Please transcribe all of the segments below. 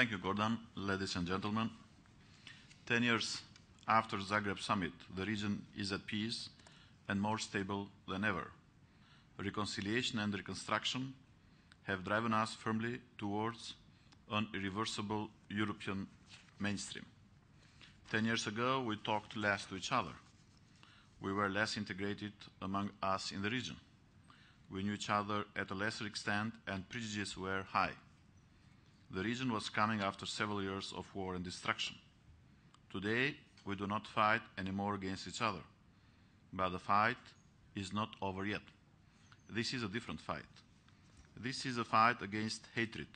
Thank you, Gordon. Ladies and gentlemen, 10 years after the Zagreb summit, the region is at peace and more stable than ever. Reconciliation and reconstruction have driven us firmly towards an irreversible European mainstream. 10 years ago, we talked less to each other. We were less integrated among us in the region. We knew each other at a lesser extent and prejudices were high. The region was coming after several years of war and destruction. Today, we do not fight anymore against each other. But the fight is not over yet. This is a different fight. This is a fight against hatred,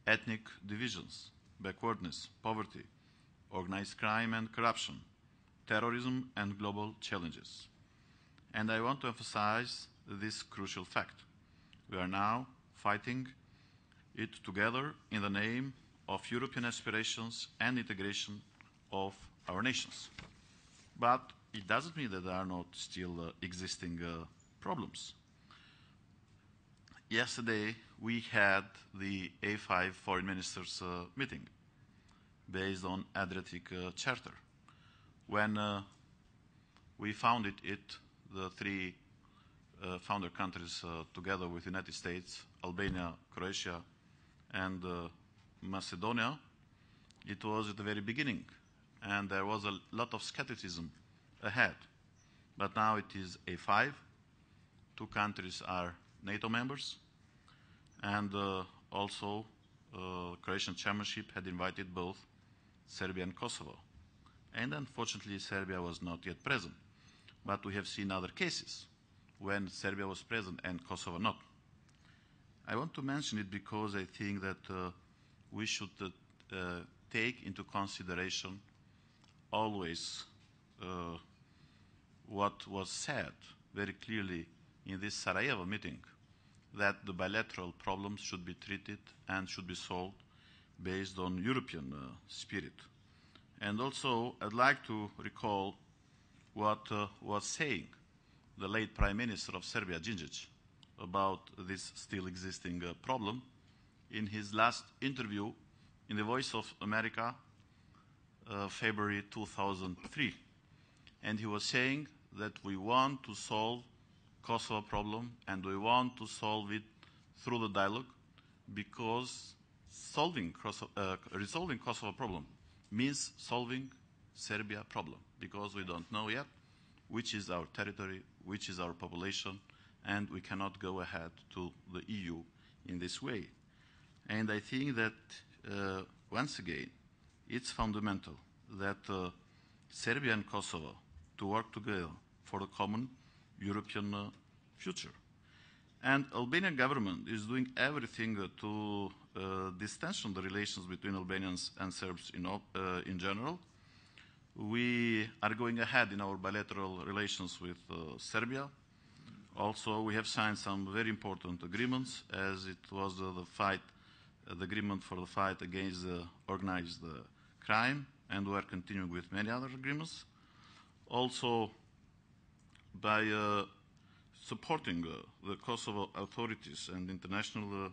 ethnic divisions, backwardness, poverty, organized crime and corruption, terrorism and global challenges. And I want to emphasize this crucial fact. We are now fighting it together in the name of European aspirations and integration of our nations. But it doesn't mean that there are not still existing problems. Yesterday, we had the A5 foreign ministers meeting based on Adriatic Charter. When we founded it, the three founder countries together with the United States, Albania, Croatia, and Macedonia, it was at the very beginning. And there was a lot of skepticism ahead. But now it is A5. 2 countries are NATO members. And also, Croatian chairmanship had invited both Serbia and Kosovo. And unfortunately, Serbia was not yet present. But we have seen other cases when Serbia was present and Kosovo not. I want to mention it because I think that we should take into consideration always what was said very clearly in this Sarajevo meeting, that the bilateral problems should be treated and should be solved based on European spirit. And also, I'd like to recall what was saying the late Prime Minister of Serbia, Đinđić, about this still existing problem in his last interview in the Voice of America, February 2003. And he was saying that we want to solve Kosovo problem and we want to solve it through the dialogue because resolving Kosovo problem means solving Serbia problem because we don't know yet which is our territory, which is our population, and we cannot go ahead to the EU in this way. And I think that, once again, it's fundamental that Serbia and Kosovo to work together for the common European future. And Albanian government is doing everything to distension the relations between Albanians and Serbs in general. We are going ahead in our bilateral relations with Serbia. Also, we have signed some very important agreements, as it was the agreement for the fight against organized crime, and we are continuing with many other agreements. Also, by supporting the Kosovo authorities and international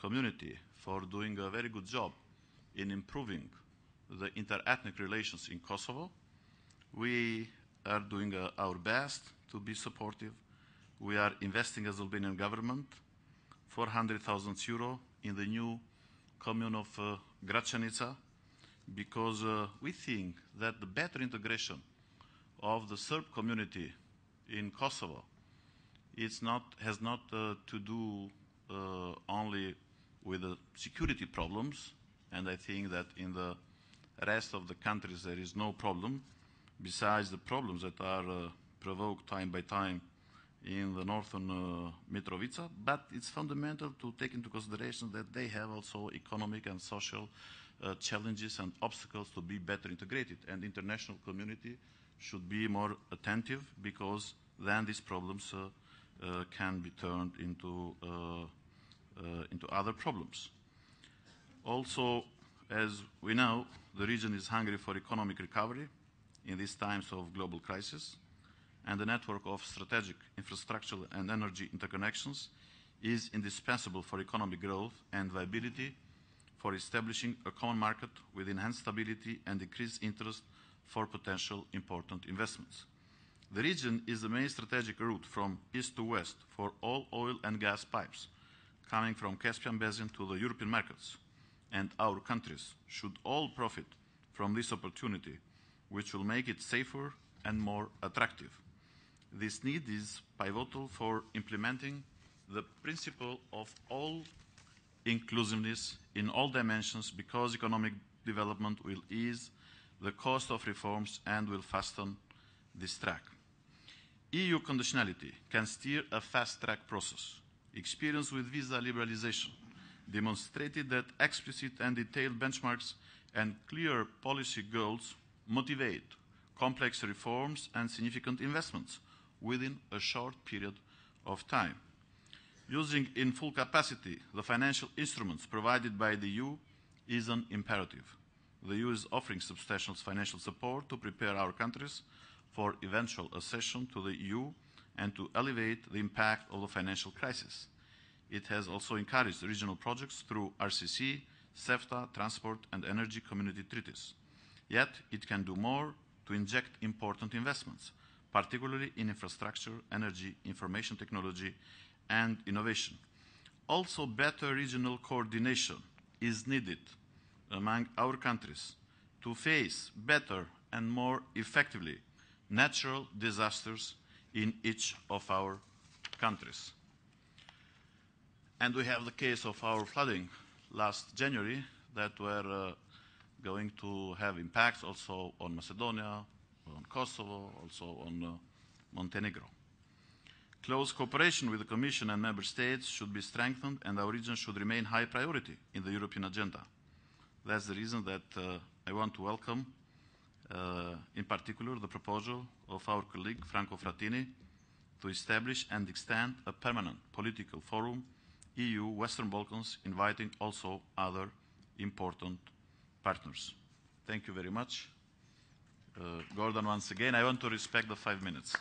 community for doing a very good job in improving the inter-ethnic relations in Kosovo, we are doing our best to be supportive. We are investing as Albanian government 400,000 euro in the new commune of Gračanica because we think that the better integration of the Serb community in Kosovo has not to do only with the security problems, and I think that in the rest of the countries there is no problem besides the problems that are provoked time by time in the northern Mitrovica, but it's fundamental to take into consideration that they have also economic and social challenges and obstacles to be better integrated, and the international community should be more attentive because then these problems can be turned into other problems. Also, as we know, the region is hungry for economic recovery in these times of global crisis, and the network of strategic infrastructure and energy interconnections is indispensable for economic growth and viability for establishing a common market with enhanced stability and decreased interest for potential important investments. The region is the main strategic route from east to west for all oil and gas pipes coming from Caspian Basin to the European markets, and our countries should all profit from this opportunity, which will make it safer and more attractive. This need is pivotal for implementing the principle of all inclusiveness in all dimensions, because economic development will ease the cost of reforms and will fasten this track. EU conditionality can steer a fast-track process. Experience with visa liberalization demonstrated that explicit and detailed benchmarks and clear policy goals motivate complex reforms and significant investments within a short period of time. Using in full capacity the financial instruments provided by the EU is an imperative. The EU is offering substantial financial support to prepare our countries for eventual accession to the EU and to alleviate the impact of the financial crisis. It has also encouraged regional projects through RCC, CEFTA, transport and energy community treaties. Yet it can do more to inject important investments, particularly in infrastructure, energy, information technology and innovation. Also, better regional coordination is needed among our countries to face better and more effectively natural disasters in each of our countries. And we have the case of our flooding last January that were going to have impacts also on Macedonia, on Kosovo, also on Montenegro. Close cooperation with the Commission and Member States should be strengthened, and our region should remain high priority in the European agenda. That's the reason that I want to welcome, in particular, the proposal of our colleague Franco Frattini to establish and extend a permanent political forum, EU, Western Balkans, inviting also other important partners. Thank you very much. Gordon, once again, I want to respect the 5 minutes.